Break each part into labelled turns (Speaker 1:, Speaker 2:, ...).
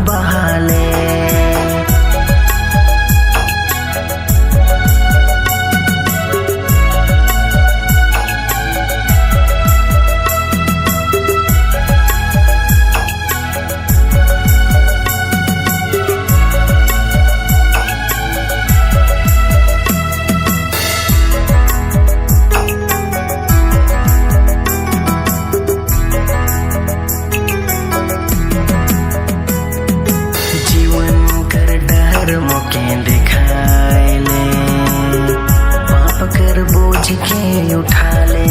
Speaker 1: बहाले। मोके दिखाए ले पाप कर बोझ के उठा ले।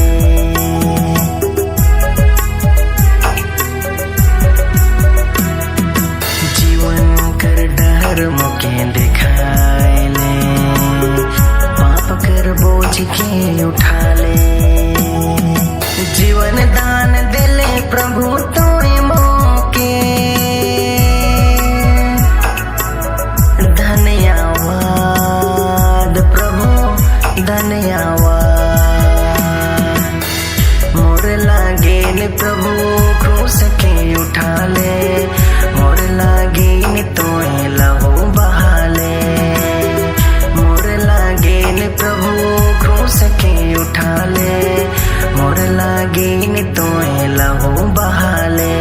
Speaker 1: जीवन कर डर मोके दिखाए ले पाप कर बोझ के उठा ले। जीवन दान दिले प्रभु तोय मोके धन्यवाद। मोर लागेन प्रभु क्रूस के उठा ले। मोर लागेन तोय लहू बहाले। मोर लागेन प्रभु क्रूस के उठा ले। मोर लागेन तोय लहू बहाले।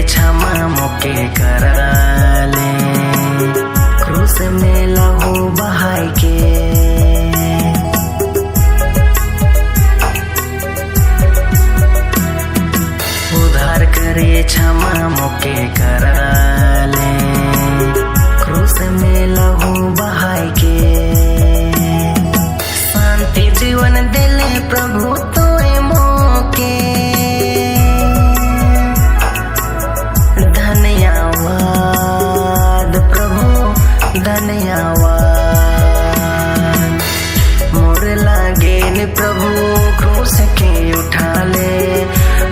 Speaker 1: क्षमा मोके करा ले क्रूस में लहू बहाय के। उधार करे क्षमा मोके करा ले क्रूस में लहू बहाय के। शांति जीवन दिले प्रभु तोय मोके धन्यवाद। मोर लागेन प्रभु क्रूस के उठा ले।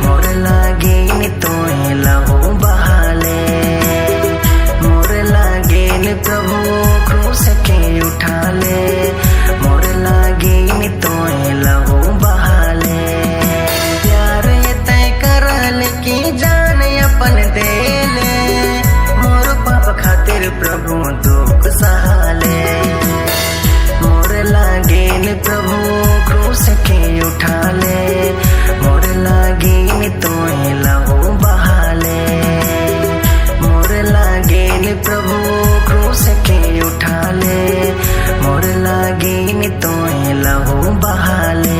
Speaker 1: मोर लागेन तोय लहू बहाले। मोर लागेन प्रभु क्रूस के उठा ले। मोर लागेन तोय लहू बहाले। प्यार ये तय करल की जान अपन दे ले। मोर पाप खातिर प्रभु दुख सहाले। मोर लागेन प्रभु क्रूस के उठा ले। मोर लागेन तोय लहू बहाले। मोर लागेन प्रभु क्रूस के उठा ले। मोर लागेन तोय लहू बहाले।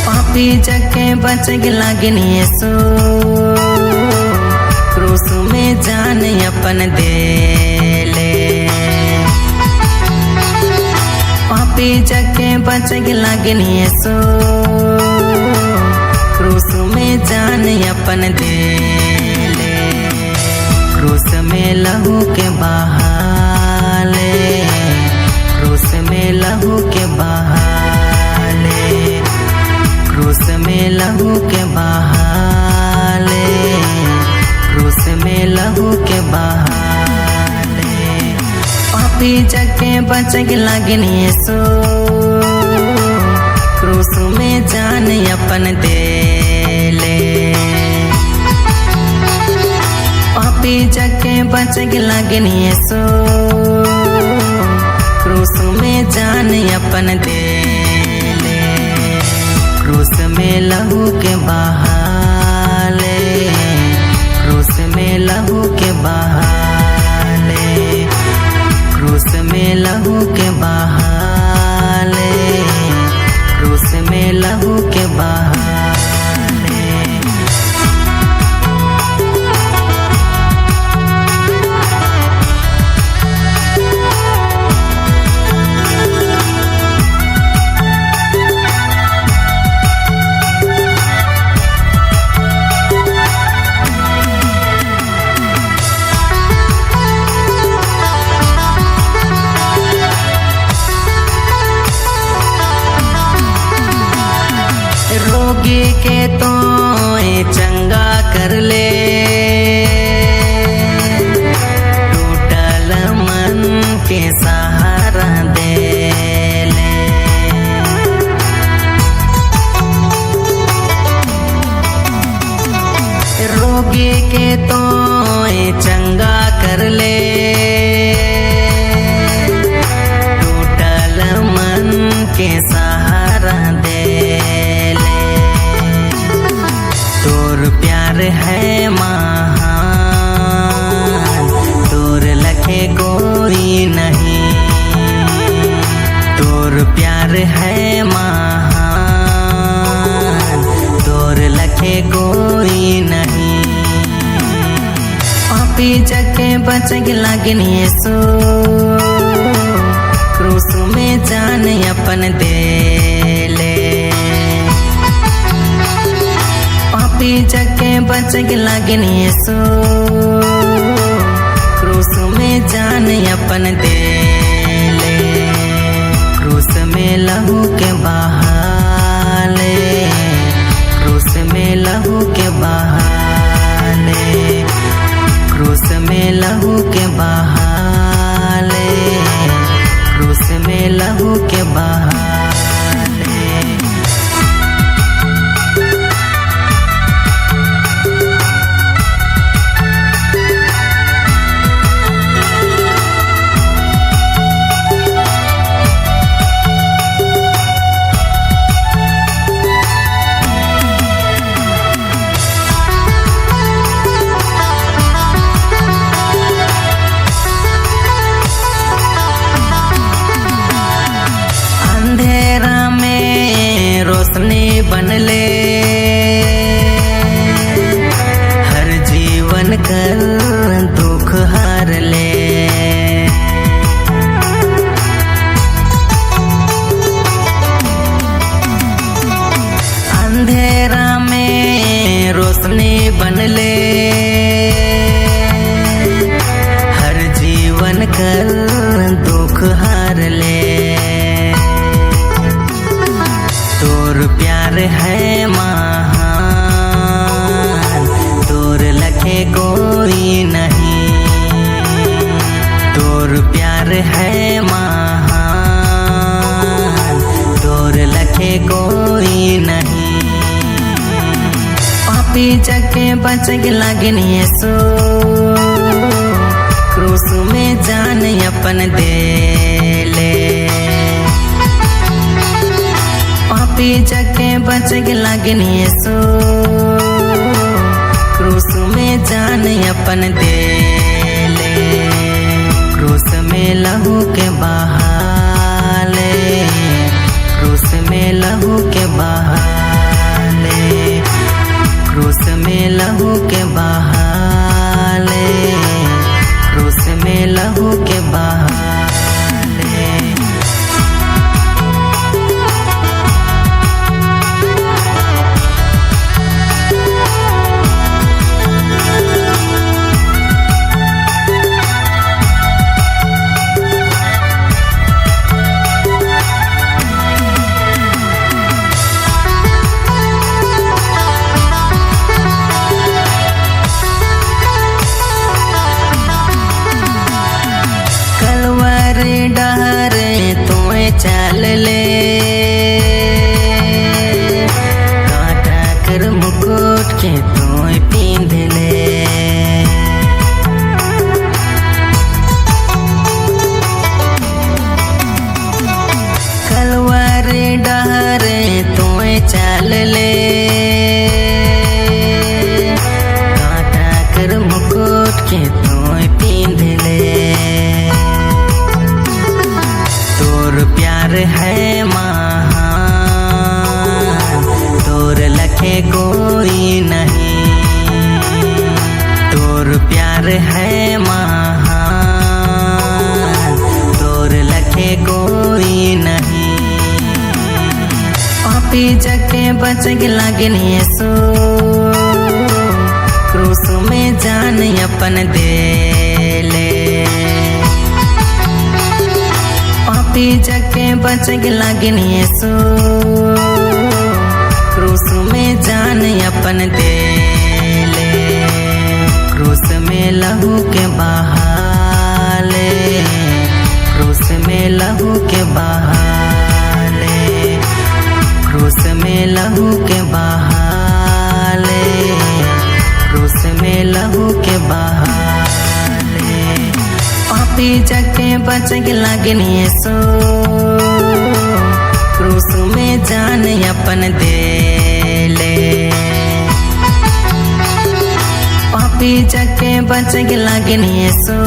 Speaker 1: पापी जके बच लागिन यीशु क्रूस में जान अपन दे ले। पापी जके बच लागिन यीशु क्रूस में जान अपन दे ले। क्रूस में लहू के बहाले। क्रूस में लहू के बहाले। क्रूस में लहू के बहाले। क्रूस में लहू के बहाले। पापी जके बचक लगन यीशु क्रूस में जान अपन दे ले। पापी जके बचक लगन यीशु क्रूस में जान अपन दे ले। क्रूस में लहू के बहाले, क्रूस में लहू के बहाले, क्रूस में लहू के बहाले, क्रूस में लहू के बहाले। रोगी के तो चंगा कर ले, टूटल मन के सहारा दे ले। रोगी के तो चंगा कर ले, टूटल मन के सहारा दे। तोर प्यार है महान, तोर लखे कोई नहीं। तोर प्यार है महान, तोर लखे कोई नहीं। पापी जके बचक लगन यीशु क्रूस में जान अपन दे ले। पापी जके बचक लगन यीशु क्रूस में जान अपन दे ले। क्रूस में लहू के बहाले, क्रूस में लहू के बहाले, क्रूस में लहू के बहाले, क्रूस में लहू के बहाले। अंधेरा में रोशनी बन ले, हर जीवन कर दुख हार ले। अंधेरा में रोशनी बन ले, हर जीवन कर दुख हार ले। तोर प्यार है महान, तोर लखे कोई नहीं। तोर प्यार है महान, तोर लखे कोई नहीं। पापी जके बचक लगन यीशु क्रूस में जान अपन दे ले। पापी जके बचक लगन यीशु क्रूस में जान अपन दे ले। क्रूस में लहू के बहाले, क्रूस में लहू के बहाले, क्रूस में लहू के बहाले, क्रूस में लहू के बहाले। चाल ले काटा कर मुकुट के तोय पींध ले कलवार डहरे तोय चाल ले काटा कर मुकुट के तोय पींध ले तोर प्यार है महान तोर लखे कोई नहीं तोर प्यार है महान तोर लखे कोई नहीं पापी जके बच लागिन यसो क्रूस में जान अपन दे ले पापी जके बच लागिन यसो क्रूस में जान अपन दे ले क्रूस में लहू के बहाले क्रूस में लहू के बहाले क्रूस में लहू के बहाले क्रूस में लहू के बहाले पापी जके बच लागिन यसो क्रूस में जान अपन दे ले पापी जके बच लागिन यसो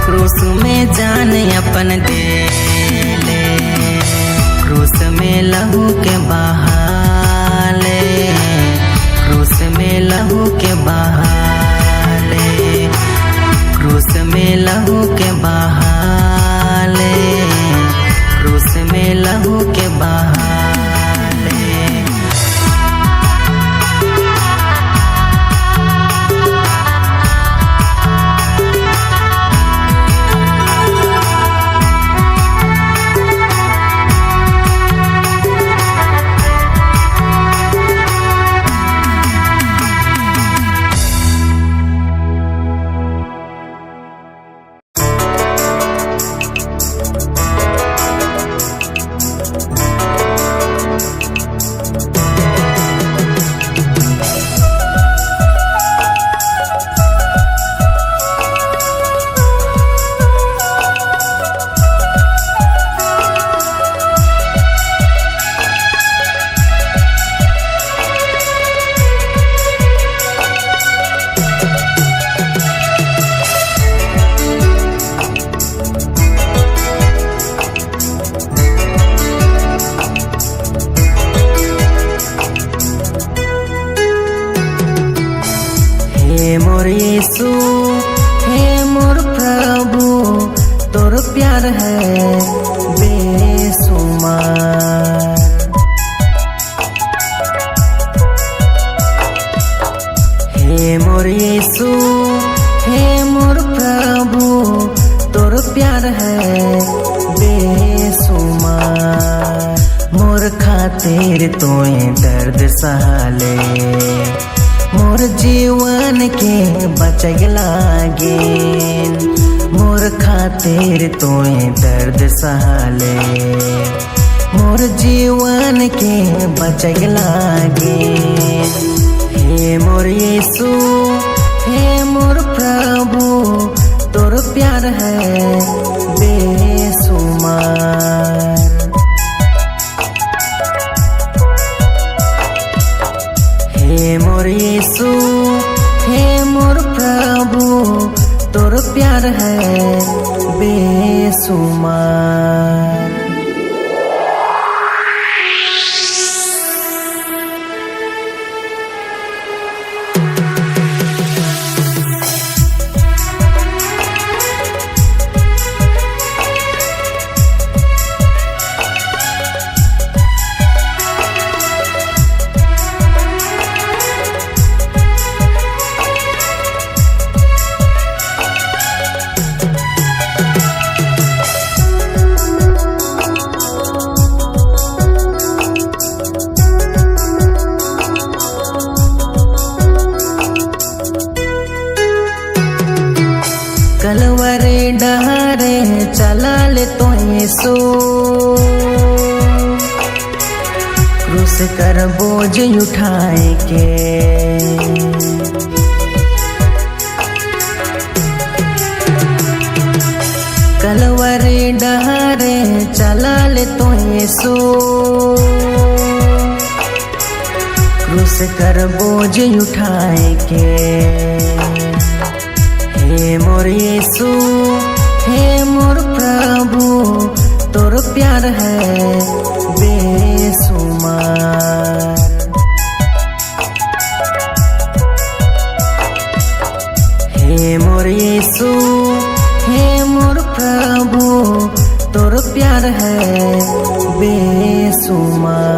Speaker 1: क्रूस में जान अपन दे ले क्रूस में लहू के बहाले क्रूस में लहू के बहाले क्रूस में लहू के बहाले क्रूस में लहू के बहाले मोर यीशु हे मोर प्रभु तोर प्यार है बेसुमार हे मोर यीशु हे मोर प्रभु तोर प्यार है बेसुमार मोर खातिर तोय दर्द सहाले मोर जीवन के बचग लागिन मोर खातिर तोय दर्द सहाले मोर जीवन के बचग लागिन हे मोर यीशु हे मोर प्रभु तोर प्यार है बेसुमार हे मोर यीशु हे मोर प्रभु तोर प्यार है बेसुमार कलवरे डहरे चला ले तो यीशु, क्रूस कर बोझ उठाए के। कलवरे डहरे चला ले तो यीशु, क्रूस कर बोझ उठाए के। हे मोर यीशु, हे मोर प्रभु, तोर प्यार है बेसुमार। हे मोर यीशु, हे मोर प्रभु, तोर प्यार है बेसुमार।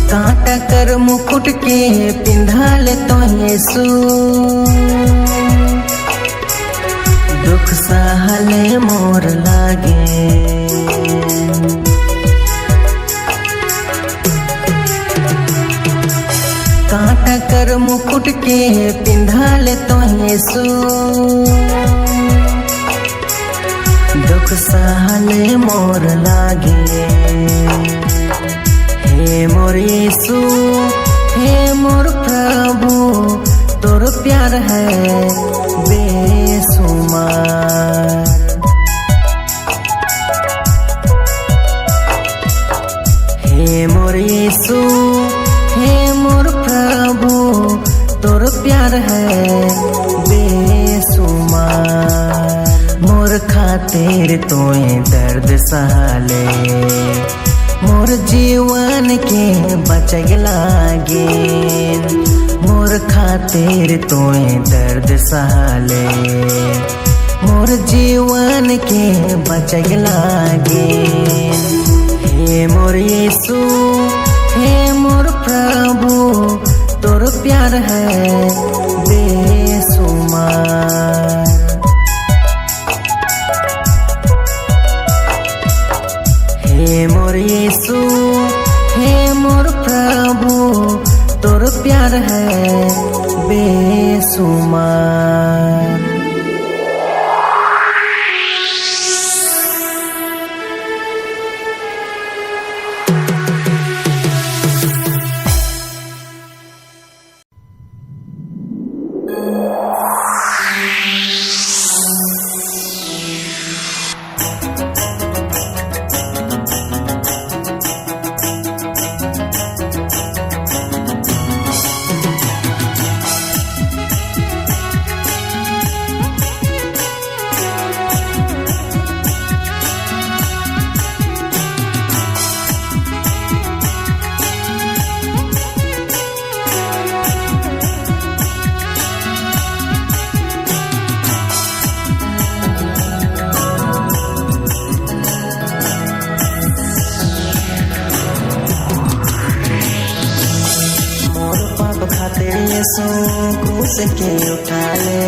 Speaker 1: कांटा कर मुकुट के पिंधा ले तो यीशु, दुख सहले मोर लागे। कांटा कर मुकुट के पिंधा ले तो यीशु, दुख सहले मोर लागे। हे मोर यीशु, हे मोर प्रभु, तोर प्यार है बेसुमार। हे मोर यीशु, हे मोर प्रभु, तोर प्यार है बेसुमार। मोर खातिर तोए दर्द सहले, मोर जीवन के बचग लागे। मोर खातिर तोए दर्द सहले, मोर जीवन के बचग लागे। हे मोर यीशु, हे मोर प्रभु, तोर प्यार है बेसुमार। हे मोर यीशु, हे मोर प्रभु, तोर प्यार है बेसुमार। यीशु क्रूस के उठा ले,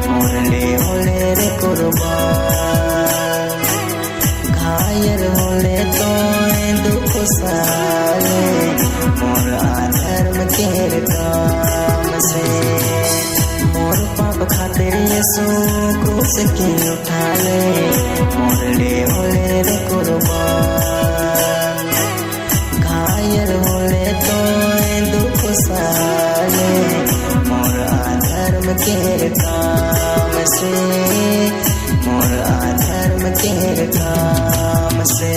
Speaker 1: मोर ले होले रे कुर्बान। घायल होले तो दुख साले, मोर अधर्म के काम से। मोर पाप खातिर यीशु क्रूस के उठा ले, मोर ले होले रे कुर्बान। घायल होले तो दुख साले, मोर अधर्म के काम से, मोर अधर्म के काम से।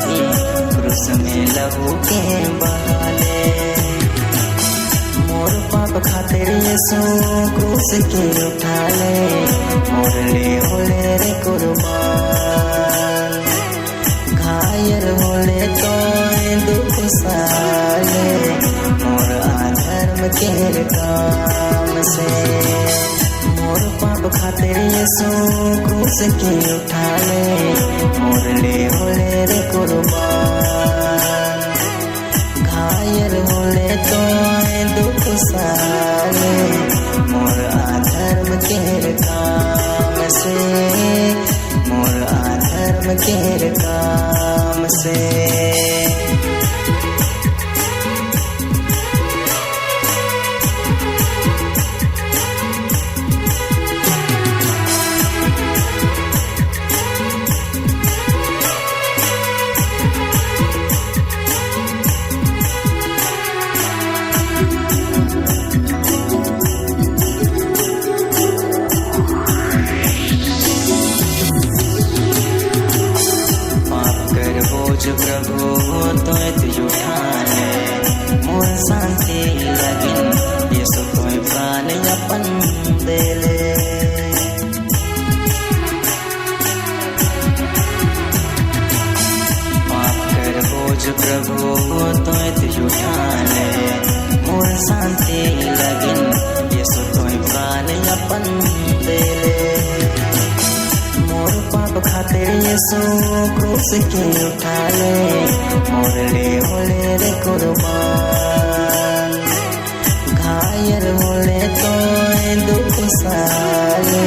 Speaker 1: सही क्रूस में लहू के बहाले। मोर पाप खातिर यीशु क्रूस के उठा ले, मोर ले होले रे कुर्बान। घायल होले तो दुख साले, मोर अधर्म के काम से। मोर पाप खातिर यीशु क्रूस के उठा ले, मोर ले होले रे कुर्बान। घायल होले तो दुख साले, मोर अधर्म के काम से, मोर अधर्म के काम से। प्रभु तो उठाने मोर शांति लगिन, यीशु तो प्राण अपन देले। पाप कर बोझ प्रभु तो उठाने मोर शांति लगिन, यीशु तो प्राण अपन देले। मोर पाप खातिर यीशु क्रूस के उठा ले, मोर ले होले रे कुर्बान। घायल होले तो दुख साले,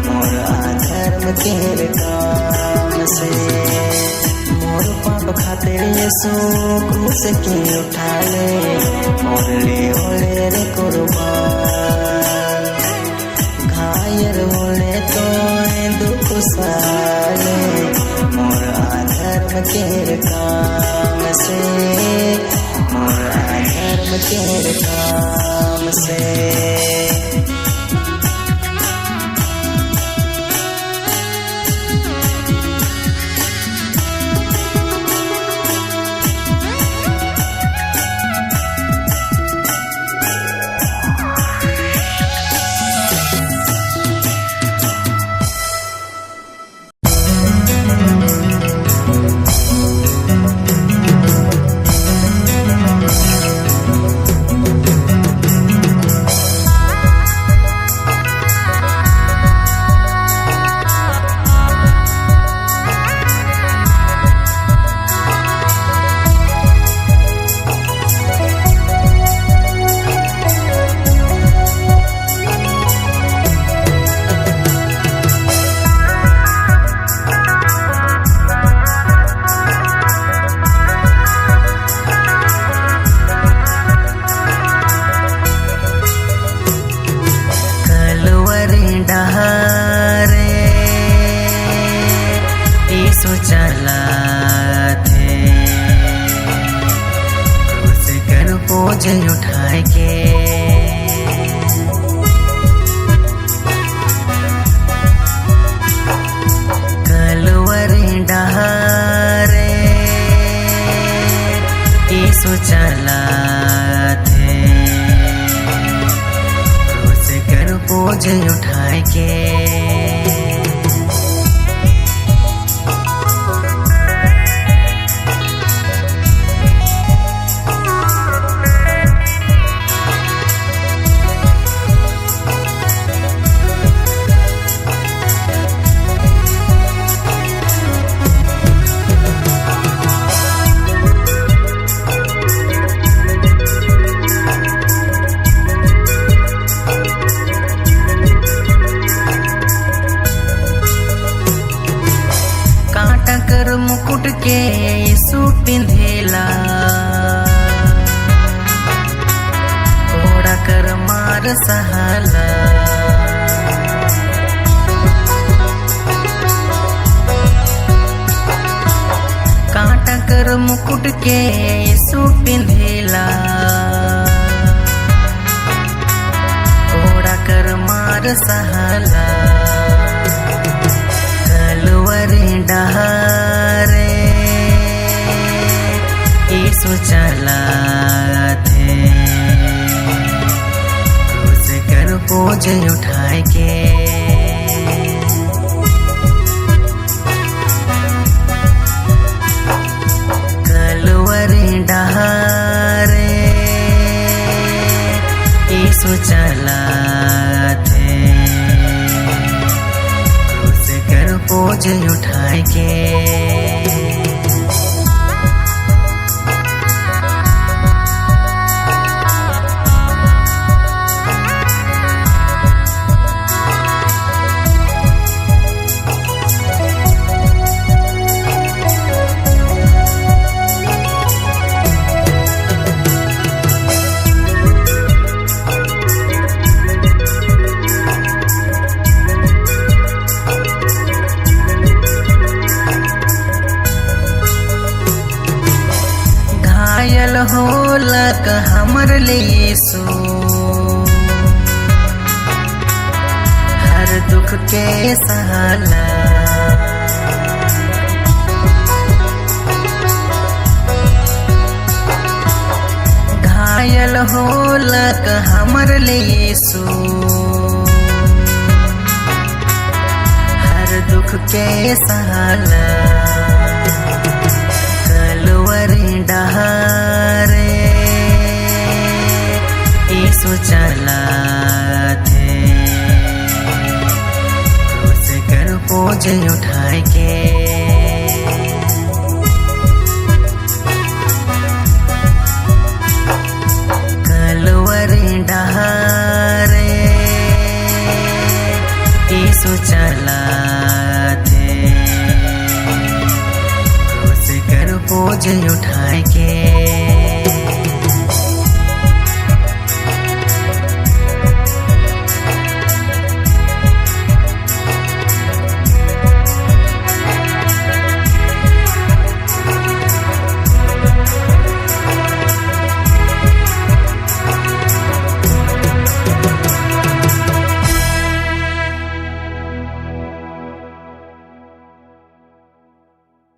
Speaker 1: मोर अधर्म के काम से। मोर पाप खातिर यीशु क्रूस के उठा ले, मोर ले होले रे कुर्बान। घायल होले तो दुख साले, मोर अधर्म के काम से, मोर अधर्म के काम से। चला थे क्रूस कर बोझ उठाए के। कलवरी डहारे यीशु चला थे क्रूस कर बोझ उठाए के। मुकुट के यीशु पिंधेला, घोड़ा कर मार सहाला। कांटा कर मुकुट के यीशु पिंधेला, घोड़ा कर मार सहाला। कलवरी डहारे बोझ उठाए के कलवरी डहारे यीशु चला थे क्रूस कर बोझ उठाए के घायल होलक हमर यीशु हर दुख के सहाला घायल होलक हमर यीशु हर दुख के सहाला कलवरी डहारे यीशु चला थे क्रूस कर बोझ उठाए के कलवरी डहारे यीशु चला थे बोझ उठाए के